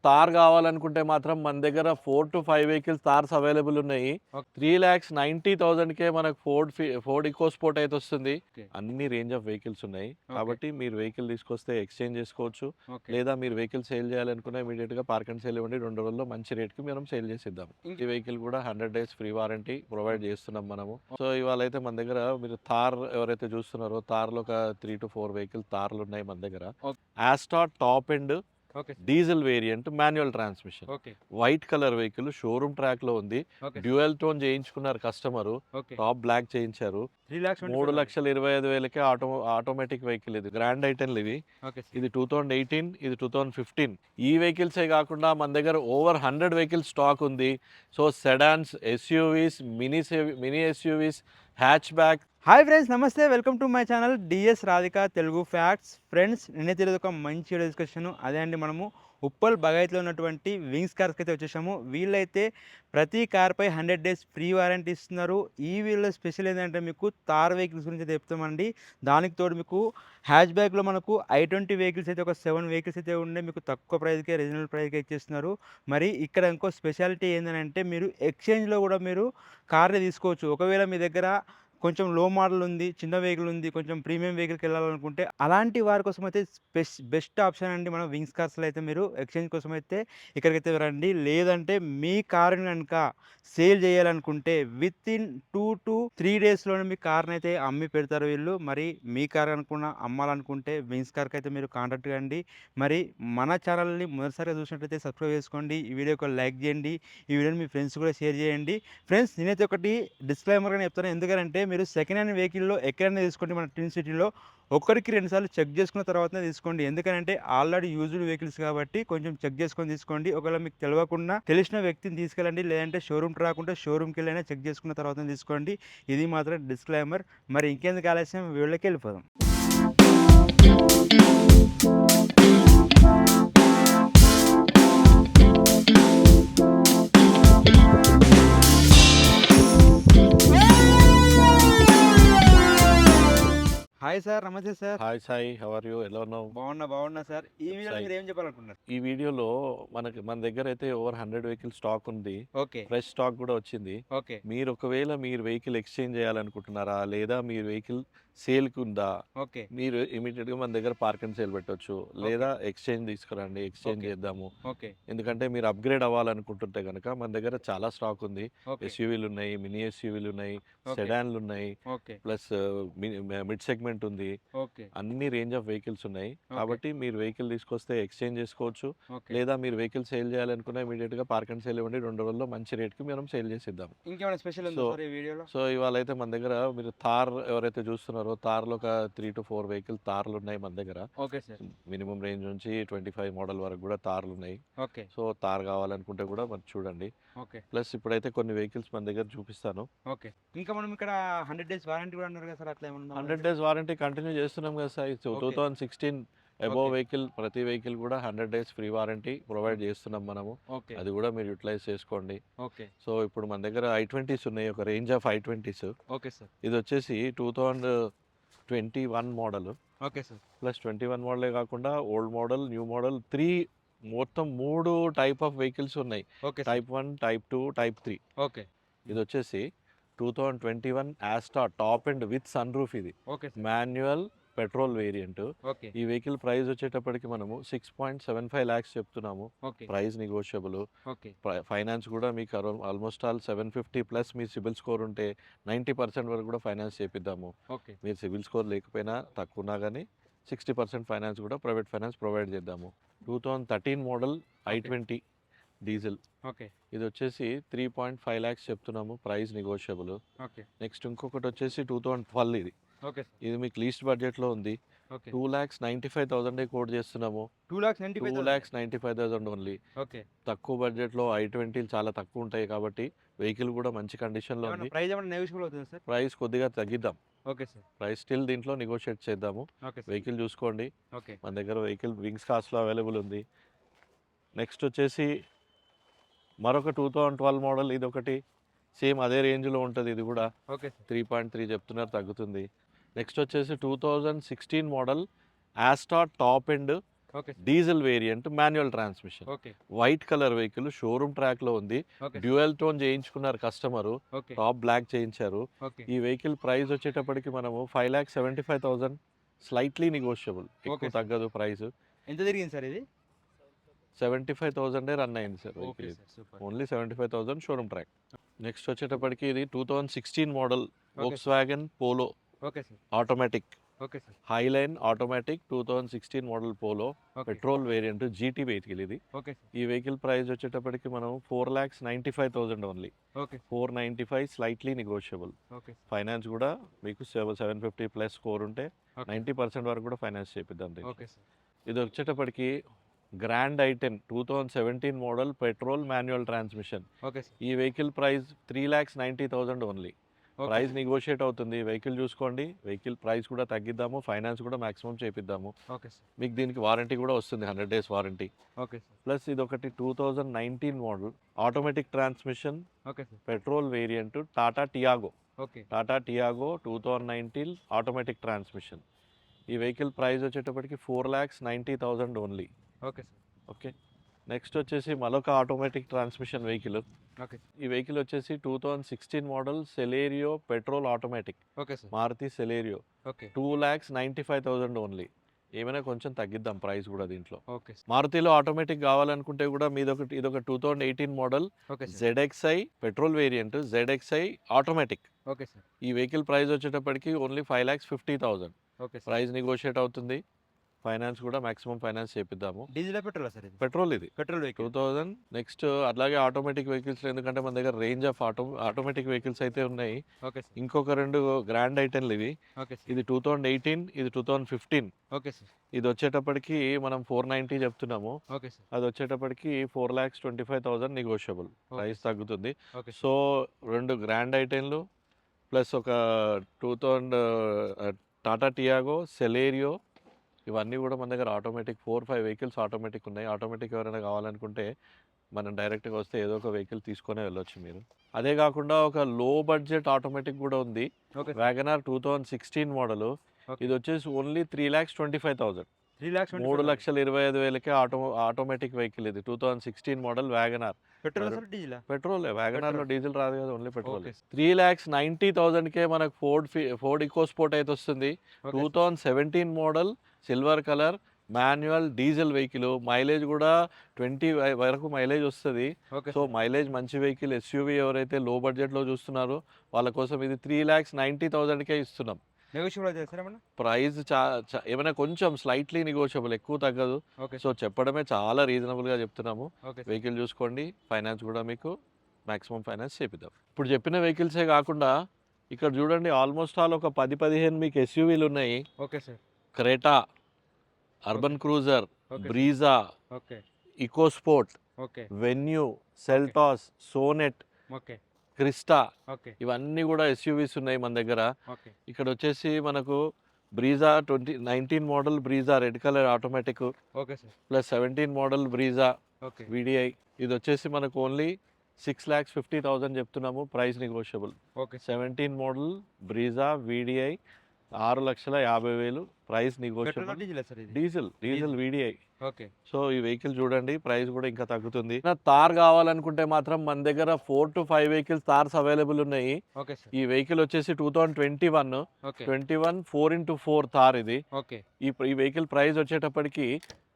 తార్ కావాలనుకుంటే మాత్రం మన దగ్గర 4-5 వెహికల్స్ తార్స్ అవైలబుల్ ఉన్నాయి. ఓకే. 3,90,000కే మనకు ఫోర్డ్ ఇకో స్పోర్ట్ అయితే వస్తుంది. ఓకే. అన్ని రేంజ్ ఆఫ్ వెహికల్స్ ఉన్నాయి. ఓకే. కాబట్టి మీరు వెహికల్ తీసుకొస్తే ఎక్స్చేంజ్ చేసుకోవచ్చు. ఓకే. లేదా మీరు వెహికల్ సేల్ చేయాలనుకున్న ఇమీడియట్‌గా పార్క్ అండ్ సేల్ ఇవ్వండి. 2 రోజుల్లో మంచి రేట్‌కి మనం సేల్ చేసిద్దాం. ఇంక్ ఈ వెహికల్ కూడా 100 డేస్ ఫ్రీ వారంటీ ప్రొవైడ్ చేస్తున్నాం మనము. సో ఇవాళైతే మన దగ్గర మీరు తార్ ఎవరైతే చూస్తున్నారో తార్‌లో ఒక 3-4 వెహికల్ తార్‌లు ఉన్నాయి మన దగ్గర. Okay. Astor top end okay. Diesel variant manual transmission. Okay. White colour vehicle showroom ట్రాక్‌లో ఉంది. ఓకే. డ్యూయల్ టోన్ చేయించుకున్నారు కస్టమరు. ఓకే. టాప్ బ్లాక్ చేయించారు. 3,25,000. 3,25,000కే ఆటోమేటిక్ వెహికల్ ఇది. గ్రాండ్ ఐటెన్‌లు ఇవి. Okay sir. ఇది 2018, ఇది 2015. ఈ వెహికల్సే కాకుండా మన దగ్గర ఓవర్ 100 వెహికల్స్ స్టాక్ ఉంది. So sedans, SUVs, mini SUVs, hatchback. Hi friends, నమస్తే. Welcome to my channel DS Radhika Telugu facts. Friends, నేనైతే ఈరోజు ఒక మంచి వీడియో డిస్కషన్. అదే అండి, మనము ఉప్పల్ బగాయత్లో ఉన్నటువంటి వింగ్స్ కార్స్కి అయితే వచ్చేసాము. వీళ్ళైతే ప్రతి కార్పై 100 డేస్ ఫ్రీ వారంటీ ఇస్తున్నారు. ఈ వీళ్ళ స్పెషల్ ఏంటంటే మీకు తార్ వెహికల్స్ గురించి అయితే చెప్తామండి. దానికి తోడు మీకు హ్యాచ్ బ్యాక్లో మనకు i20 వెహికల్స్ అయితే ఒక 7 వెహికల్స్ అయితే ఉండే మీకు తక్కువ ప్రైస్కే, రీజనబుల్ ప్రైస్కే ఇచ్చేస్తున్నారు. మరి ఇక్కడ ఇంకో స్పెషాలిటీ ఏంటంటే మీరు ఎక్స్చేంజ్లో కూడా మీరు కార్ని తీసుకోవచ్చు. ఒకవేళ మీ దగ్గర కొంచెం లో మోడల్ ఉంది, చిన్న వెహికల్ ఉంది, కొంచెం ప్రీమియం వెహికల్కి వెళ్ళాలనుకుంటే అలాంటి వారి కోసం అయితే బెస్ట్ ఆప్షన్ అండి. మనం వింగ్స్ కార్స్లో అయితే మీరు ఎక్స్చేంజ్ కోసం అయితే ఇక్కడికైతే రండి. లేదంటే మీ కార్ని కనుక సేల్ చేయాలనుకుంటే విత్ ఇన్ 2-3 డేస్లోనే మీ కార్ని అయితే అమ్మి పెడతారు వీళ్ళు. మరి మీ కార్ అనుకున్న అమ్మాలనుకుంటే వింగ్స్ కార్కి అయితే మీరు కాంటాక్ట్ కండి. మరి మన ఛానల్ని మొదటిసారిగా చూసినట్లయితే సబ్స్క్రైబ్ చేసుకోండి. ఈ వీడియోకి లైక్ చేయండి. ఈ వీడియోని మీ ఫ్రెండ్స్ కూడా షేర్ చేయండి. ఫ్రెండ్స్, నేనైతే ఒకటి డిస్క్లైమర్గా చెప్తాను. ఎందుకంటే మీరు సెకండ్ హ్యాండ్ వెహికల్లో ఎక్కడైనా తీసుకోండి, మన ట్విన్ సిటీలో ఒకరికి 2 సార్లు చెక్ చేసుకున్న తర్వాతనే తీసుకోండి. ఎందుకంటే ఆల్రెడీ యూజ్డ్ వెహికల్స్ కాబట్టి కొంచెం చెక్ చేసుకొని తీసుకోండి. ఒకవేళ మీకు తెలియకుండా తెలిసిన వ్యక్తిని తీసుకెళ్ళండి. లేదంటే షోరూమ్ రాకుంటే షోరూమ్కి వెళ్ళైనా చెక్ చేసుకున్న తర్వాతనే తీసుకోండి. ఇది మాత్రం డిస్క్లైమర్. మరి ఇంకెందుకు ఆలస్యం, వీళ్ళకి వెళ్ళిపోదాం. హాయ్ సార్, నమస్తే sir. Hi Sai, how are you? ఎలా ఉన్నావు? బాగున్నా సార్. ఈ వీడియోలో సాయి. మీరు ఏం చెప్పాలనుకుంటున్నారు? ఈ వీడియోలో మన దగ్గర అయితే ఓవర్ 100 వెహికల్ స్టాక్ ఉంది. ఓకే. ఫ్రెష్ స్టాక్ కూడా వచ్చింది. ఓకే. ఒకవేళ మీరు వెహికల్ ఎక్స్చేంజ్ చేయాలనుకుంటున్నారా? లేదా మీరు వెహికల్ సేల్‌కి ఉందా? ఓకే. మీరు ఇమ్మీడియేట్‌గా మన దగ్గర పార్క్ అండ్ సేల్ పెట్టొచ్చు. లేదా ఎక్స్చేంజ్ తీసుకురండి. Exchange okay. చేద్దాము. ఓకే. ఎందుకంటే మీరు అప్‌గ్రేడ్ అవ్వాలనుకుంటుంటే గనక మన దగ్గర చాలా స్టాక్ ఉంది. ఓకే. ఎస్యూవీలు ఉన్నాయి, మినీ ఎస్యూవీలు ఉన్నాయి, ఓకే. సెడాన్‌లు ఉన్నాయి. ఓకే. ప్లస్ మిడ్ సెగ్మెంట్ ఉంది. ఓకే. అన్ని రేంజ్ ఆఫ్ వెహికల్స్ ఉన్నాయి. ఓకే. కాబట్టి మీరు వెహికల్ తీసుకొస్తే ఎక్స్చేంజ్ చేసుకోవచ్చు. ఓకే. లేదా మీరు వెహికల్ సేల్ చేయాలనుకున్న ఇమీడియేట్‌గా పార్క్ అండ్ సేల్ ఇవ్వండి. 2 రోజుల్లో మంచి రేట్‌కి మనం సేల్ చేసిద్దాం. ఇంకేమైనా స్పెషల్ ఉందా సో సార్ ఈ వీడియోలో? సో ఇవాళైతే మన దగ్గర మీరు తార్ ఎవరైతే చూస్తున్నారో తార్‌లో ఒక 3-4 వెహికల్ తార్‌లు ఉన్నాయి మన దగ్గర. Okay sir. మినిమం రేంజ్ నుంచి 25 మోడల్ వరకు కూడా తార్‌లు ఉన్నాయి. ఓకే. సో తార్ కావాలనుకుంటే కూడా మరి చూడండి. ఓకే. ప్లస్ ఇప్పుడైతే కొన్ని వెహికల్స్ మన దగ్గర చూపిస్తాను. ఓకే. ఇంకా మనం ఇక్కడ 100 డేస్ వారంటీ కూడా అన్నారు కదా సార్, అట్లా ఏమన్నా 100 డేస్ వారంటీ కంటిన్యూ చేస్తున్నాం కదా sir. So okay. 2016 above okay. Vehicle ప్రతి వెహికల్ కూడా 100 డేస్ ఫ్రీ వారంటీ ప్రొవైడ్ చేస్తున్నాం మనము. ఓకే. అది కూడా మీరు యూటిలైజ్ చేసుకోండి. ఓకే. సో ఇప్పుడు మన దగ్గర i20s ఉన్నాయి. ఒక range of i20s. Okay sir. ఇది వచ్చేసి 2021 మోడల్. Okay sir. ప్లస్ 21 మోడలే కాకుండా ఓల్డ్ మోడల్, న్యూ మోడల్, మొత్తం 3 టైప్ ఆఫ్ వెహికల్స్ ఉన్నాయి. Okay sir. Type 1, type 2, type 3. Okay. ఇది వచ్చేసి 2021 Astor top end with sun roof. ఇది okay sir. Manual petrol variant. Okay. ఈ వెహికల్ ప్రైస్ వచ్చేటప్పటికి మనము 6.75 లాక్స్ చెప్తున్నాము. Okay. Price negotiable. Okay. Finance కూడా మీకు ఆల్మోస్ట్ ఆల్ 750 ప్లస్ మీ సిబిల్ స్కోర్ ఉంటే 90% వరకు కూడా ఫైనాన్స్ చేపిద్దాము. ఓకే. మీరు సిబిల్ స్కోర్ లేకపోయినా తక్కువనా కానీ 60% ఫైనాన్స్ కూడా ప్రైవేట్ ఫైనాన్స్ ప్రొవైడ్ చేద్దాము. 2013 మోడల్ i20 డీజిల్. ఓకే. ఇది వచ్చేసి 3.5 లాక్స్ చెప్తున్నాము. Price negotiable. ఓకే. నెక్స్ట్ ఇంకొకటి వచ్చేసి 2012 ఇది. Okay sir. ఇది మీకు లీస్ట్ బడ్జెట్లో ఉంది. ఓకే. 2,95,000 కోట్ చేస్తున్నాము. 2,95,000. 2,95,000 ఓన్లీ. ఓకే. తక్కువ బడ్జెట్లో i20 చాలా తక్కువ ఉంటాయి కాబట్టి వెహికల్ కూడా మంచి కండిషన్లో ఏమన్నా ఉంది. ప్రైస్ ఏమన్నా నెగోషియబుల్ అవుతుందా సార్? ప్రైస్ కొద్దిగా తగ్గిద్దాం. Okay sir. ప్రైస్ స్టిల్ దీంట్లో నెగోషియేట్ చేద్దాము. Okay sir. వెహికల్ చూసుకోండి. ఓకే. మన దగ్గర వెహికల్ వింగ్స్ కార్స్లో అవైలబుల్ ఉంది. నెక్స్ట్ వచ్చేసి మరొక 2012 మోడల్. ఇది ఒకటి సేమ్ అదే రేంజ్లో ఉంటుంది. ఇది కూడా ఓకే సార్. 3.3 చెప్తున్నారు, తగ్గుతుంది. నెక్స్ట్ వచ్చేసి 2016 model Asta top end okay. Diesel variant, manual transmission, okay. White colour vehicle, showroom ట్రాక్లో ఉంది. ఓకే. డ్యూయల్ టోన్ చేయించుకున్నారు కస్టమరు, ఓకే. టాప్ బ్లాక్ చేయించారు. ఓకే. ఈ వెహికల్ ప్రైస్ వచ్చేటప్పటికి మనము 5,75,000, స్లైట్లీ నెగోషియబుల్, ఓకే ఎక్కువ సార్. తగ్గదు ప్రైస్. ఎంత తిరిగింది సార్ ఇది? 75,000 రన్ అయింది sir okay vehicle. Sir. Super. Only 75,000 showroom track. Next వచ్చేటప్పటికి ఇది 2016 model okay. Volkswagen Polo okay sir. Automatic, okay sir. Highline automatic 2016 model polo okay. Petrol variant GT vehicle ఇది. Okay sir. ఈ vehicle price వచ్చేటప్పటికి మనం 4,95,000 only. Okay. 495 slightly negotiable. Okay. Finance కూడా మీకు 750 plus score ఉంటే okay. 90% వరకు కూడా finance చేపిద్దాం దీనికి. Okay sir. ఇది వచ్చేటప్పటికి grand i ten 2017 model petrol manual transmission. Okay sir. ఈ vehicle price 3,90,000 only. Okay. Price negotiate అవుతుంది. వెహికల్ చూసుకోండి, వెహికల్ ప్రైస్ కూడా తగ్గిద్దాము, ఫైనాన్స్ కూడా మాక్సిమం చేపిద్దాము. Okay sir. మీకు దీనికి వారంటీ కూడా వస్తుంది, 100 days warranty. Okay sir. Plus ఇది ఒకటి 2019 model automatic transmission okay sir. Petrol variant Tata Tiago. Okay. Tata Tiago 2019 automatic transmission. ఈ వెహికల్ ప్రైస్ వచ్చేటప్పటికి 4,90,000 ఓన్లీ. Okay sir. ఓకే. నెక్స్ట్ వచ్చేసి మరొక ఆటోమేటిక్ ట్రాన్స్మిషన్ వెహికల్. ఓకే. ఈ వెహికల్ వచ్చేసి 2016 model Celerio petrol automatic, okay sir. Maruti Celerio. Okay. 2,95,000 only. ఏమైనా కొంచెం తగ్గిద్దాం price కూడా దీంట్లో. Okay sir. మారుతిలో ఆటోమేటిక్ కావాలనుకుంటే కూడా ఇదొక 2018 model okay sir. ZXi petrol variant, ZXi automatic. Okay sir. ఈ వెహికల్ ప్రైస్ వచ్చేటప్పటికి only 5,50,000. Okay sir. Price negotiate అవుతుంది, ఫైనాన్స్ కూడా మాక్సిమం ఫైనాన్స్ చేపిద్దాము. డీజిల్ పెట్రోల్ సార్ ఇది? పెట్రోల్ ఇది. Petrol vehicle. 2000. నెక్స్ట్ అట్లాగే ఆటోమేటిక్ వెహికల్స్, ఎందుకంటే మన దగ్గర రేంజ్ ఆఫ్ ఆటోమేటిక్ వెహికల్స్ అయితే ఉన్నాయి. Okay sir. ఇంకొక 2 గ్రాండ్ ఐటెన్లు ఇవి. Okay sir. ఇది 2018, ఇది 2015. Okay sir. ఇది వచ్చేటప్పటికి మనం 490 చెప్తున్నాము, ఓకే సార్. అది వచ్చేటప్పటికి 4,25,000 నెగోషియబుల్, ప్రైస్ సార్. తగ్గుతుంది. Okay sir. సో 2 గ్రాండ్ ఐటెన్లు ప్లస్ ఒక 2000 టాటా టియాగో, సెలేరియో, ఇవన్నీ కూడా మన దగ్గర ఆటోమేటిక్ 4-5 వెహికల్స్ ఆటోమేటిక్ ఉన్నాయి. ఆటోమేటిక్ ఎవరైనా కావాలనుకుంటే మనం డైరెక్ట్గా వస్తే ఏదో ఒక వెహికల్ తీసుకొనే వెళ్ళొచ్చు మీరు. అదే కాకుండా ఒక లో బడ్జెట్ ఆటోమేటిక్ కూడా ఉంది, okay sir. WagonR 2016 model. Okay. ఇది వచ్చేసి ఓన్లీ 3,25,000, 3,25,000. 3,25,000కే ఆటోమేటిక్ వెహికల్. ఇది 2016 model wagon R. Petrol sir diesel? Petrol. వ్యాగనార్లో పెట్రోల్. డీజిల్ రాదు కదా, ఓన్లీ పెట్రోల్. ఓకే. 3,90,000కే మనకు ఫోర్డ్ ఇకో స్పోర్ట్ అయితే వస్తుంది. Okay. 2017 model silver colour manual diesel vehicle. Mileage కూడా 20 వరకు మైలేజ్ వస్తుంది. Okay so sir. మైలేజ్ మంచి వెహికల్. ఎస్యూవీ ఎవరైతే లో బడ్జెట్లో చూస్తున్నారో వాళ్ళ కోసం ఇది 3,90,000కే ఇస్తున్నాం. నెగోషియబుల్ చేస్తారా ఏమన్నా? ప్రైస్ ఏమైనా కొంచెం స్లైట్లీ నెగోషియబుల్, ఎక్కువ తగ్గదు. ఓకే. సో చెప్పడమే చాలా రీజనబుల్గా చెప్తున్నాము. Okay sir. వెహికల్ చూసుకోండి, ఫైనాన్స్ కూడా మీకు మాక్సిమం ఫైనాన్స్ చేపిద్దాం. ఇప్పుడు చెప్పిన వెహికల్సే కాకుండా ఇక్కడ చూడండి ఆల్మోస్ట్ ఆల్ ఒక 10-15 మీకు ఎస్యూవీలు ఉన్నాయి. Okay sir. Creta, urban cruiser, okay. Brezza, okay. EcoSport, okay. Venue, Seltos, Sonet, okay. Crysta, okay. ఇవన్నీ కూడా ఎస్యూవీస్ ఉన్నాయి మన దగ్గర. ఓకే. ఇక్కడ వచ్చేసి మనకు Brezza 2019 model Brezza red colour automatic, okay sir. Plus 17 model Brezza okay. VDI. ఇది వచ్చేసి మనకు ఓన్లీ 6,50,000 చెప్తున్నాము, price negotiable. Okay. 17 model Brezza VDI 6,50,000, price petrol negotiable. Diesel sir ఇది? Diesel VDI. ఓకే. సో ఈ వెహికల్ చూడండి, ప్రైస్ కూడా ఇంకా తగ్గుతుంది. తార్ కావాలనుకుంటే మాత్రం మన దగ్గర 4-5 వెహికల్స్ తార్స్ అవైలబుల్ ఉన్నాయి. Okay sir. ఈ వెహికల్ వచ్చేసి 2021 ఓకే. 4x4 తార్ ఇది. ఓకే. ఈ వెహికల్ ప్రైస్ వచ్చేటప్పటికి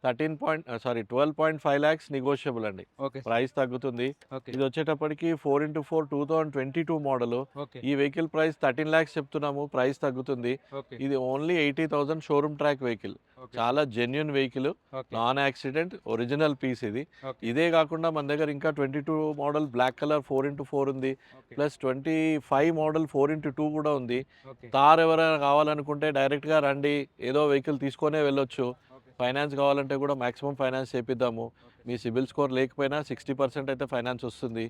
12.5 lakhs నెగోషియబుల్ అండి, ఓకే సార్. ప్రైస్ తగ్గుతుంది. ఓకే. ఇది వచ్చేటప్పటికి 4x4 2022 మోడల్. ఓకే. ఈ వెహికల్ ప్రైస్ 13 lakhs చెప్తున్నాము, ప్రైస్ తగ్గుతుంది. ఓకే. ఇది only 80,000 showroom track vehicle. Okay. చాలా genuine vehicle, okay. Non accident, original piece ఇది. ఓకే. ఇదే కాకుండా మన దగ్గర ఇంకా 22 మోడల్ బ్లాక్ కలర్ 4x4 ఉంది, ఓకే. ప్లస్ 25 మోడల్ 4x2 కూడా ఉంది. ఓకే. తార్ ఎవరైనా కావాలనుకుంటే డైరెక్ట్గా రండి, ఏదో వెహికల్ తీసుకొనే వెళ్ళొచ్చు. ఓకే. ఫైనాన్స్ కావాలంటే కూడా మాక్సిమం ఫైనాన్స్ చేపిద్దాము. మీ సిబిల్ స్కోర్ లేకపోయినా 60% అయితే ఫైనాన్స్ వస్తుంది.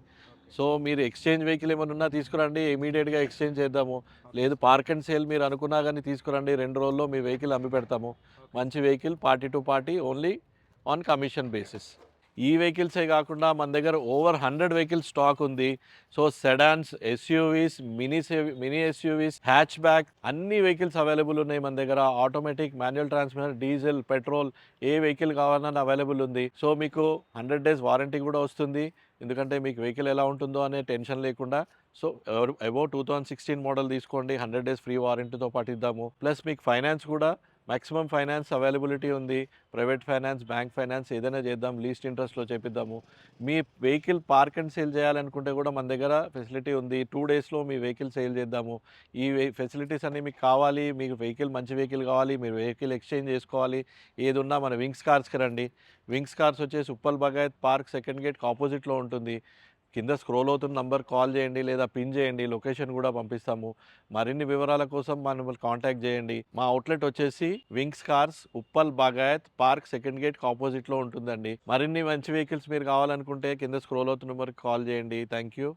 సో మీరు ఎక్స్చేంజ్ వెహికల్ ఏమైనా ఉన్నా తీసుకురండి, ఇమీడియట్గా ఎక్స్చేంజ్ చేద్దాము. లేదు పార్క్ అండ్ సేల్ మీరు అనుకున్నా కానీ తీసుకురండి, 2 రోజుల్లో మీ వెహికల్ అమ్మి పెడతాము. మంచి vehicle, party to party, only on commission basis. ఈ వెహికల్సే కాకుండా మన దగ్గర ఓవర్ 100 వెహికల్స్ స్టాక్ ఉంది. So sedans, SUVs, mini SUVs, hatchback అన్ని వెహికల్స్ అవైలబుల్ ఉన్నాయి మన దగ్గర. Automatic, manual transmission, diesel, petrol ఏ వెహికల్ కావాలన్నా అవైలబుల్ ఉంది. సో మీకు 100 డేస్ వారంటీ కూడా వస్తుంది. ఎందుకంటే మీకు వెహికల్ ఎలా ఉంటుందో అనే టెన్షన్ లేకుండా. సో అబౌవ్ 2016 మోడల్ తీసుకోండి, 100 డేస్ ఫ్రీ వారంటీతో పాటు ఇద్దాము. ప్లస్ మీకు ఫైనాన్స్ కూడా మాక్సిమం ఫైనాన్స్ అవైలబిలిటీ ఉంది. ప్రైవేట్ ఫైనాన్స్, బ్యాంక్ ఫైనాన్స్ ఏదైనా చేద్దాం, లీస్ట్ ఇంట్రెస్ట్‌లో చేపిద్దాము. మీ వెహికల్ పార్క్ అండ్ సేల్ చేయాలనుకుంటే కూడా మన దగ్గర ఫెసిలిటీ ఉంది. 2 డేస్‌లో మీ వెహికల్ సేల్ చేద్దాము. ఈ ఫెసిలిటీస్ అన్నీ మీకు కావాలి, మీకు వెహికల్ మంచి వెహికల్ కావాలి, మీరు వెహికల్ ఎక్స్చేంజ్ చేసుకోవాలి, ఏదున్నా మన వింగ్స్ కార్స్‌కి రండి. వింగ్స్ కార్స్ వచ్చేసి ఉప్పల్ బగాయత్ పార్క్ సెకండ్ గేట్‌కి ఆపోజిట్‌లో ఉంటుంది. కింద స్క్రోల్ అవుతున్న నంబర్ కాల్ చేయండి లేదా పిన్ చేయండి, లొకేషన్ కూడా పంపిస్తాము. మరిన్ని వివరాల కోసం మమ్మల్ని కాంటాక్ట్ చేయండి. మా అవుట్లెట్ వచ్చేసి wings cars, Uppal Bagayat park second గేట్‌కి ఆపోజిట్‌లో ఉంటుందండి. మరిన్ని మంచి వెహికల్స్ మీరు కావాలనుకుంటే కింద స్క్రోల్ అవుతున్న నంబర్‌కి కాల్ చేయండి. Thank you.